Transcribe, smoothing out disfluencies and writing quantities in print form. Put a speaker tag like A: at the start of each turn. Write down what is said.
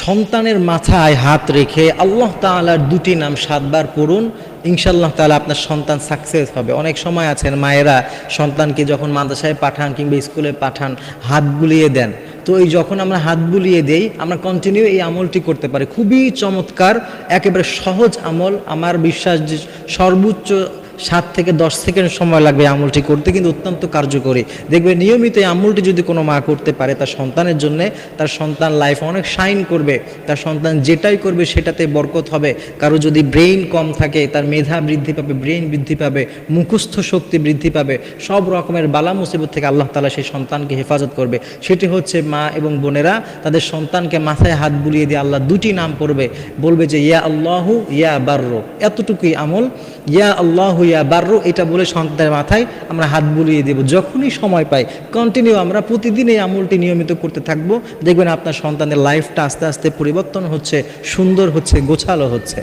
A: সন্তানের মাথায় হাত রেখে আল্লাহ তাআলার দুটি নাম 7 বার পড়ুন, ইনশাআল্লাহ তাআলা আপনার সন্তান সাকসেস হবে। অনেক সময় আছেন মায়েরা সন্তানকে যখন মাদ্রাসায় পাঠান কিংবা স্কুলে পাঠান হাত বুলিয়ে দেন। তো এই যখন আমরা হাত বুলিয়ে দেই, আমরা কন্টিনিউ এই আমলটি করতে পারি। খুবই চমৎকার, একেবারে সহজ আমল। আমার বিশ্বাস যে সর্বোচ্চ 7 থেকে 10 সেকেন্ড সময় লাগবে আমলটি করতে, কিন্তু অত্যন্ত কার্যকরী। দেখবে নিয়মিত এই আমলটি যদি কোনো মা করতে পারে তার সন্তানের জন্যে, তার সন্তান লাইফ অনেক শাইন করবে। তার সন্তান যেটাই করবে সেটাতে বরকত হবে। কারো যদি ব্রেইন কম থাকে তার মেধা বৃদ্ধি পাবে, ব্রেইন বৃদ্ধি পাবে, মুখস্থ শক্তি বৃদ্ধি পাবে। সব রকমের বালা মুসিবত থেকে আল্লাহ তাআলা সেই সন্তানকে হেফাজত করবে। সেটি হচ্ছে মা এবং বোনেরা তাদের সন্তানকে মাথায় হাত বুলিয়ে দিয়ে আল্লাহ দুটি নাম পড়বে, বলবে যে ইয়া আল্লাহু ইয়া বাররু। এতটুকুই আমল, ইয়া আল্লাহু ইয়া বাররু, এটা বলে সন্তানের মাথায় আমরা হাত বুলিয়ে দেব। যখনই সময় পাই কন্টিনিউ আমরা প্রতিদিন এই আমলটি নিয়মিত করতে থাকবো। দেখবেন আপনার সন্তানের লাইফটা আস্তে আস্তে পরিবর্তন হচ্ছে, সুন্দর হচ্ছে, গোছালো হচ্ছে।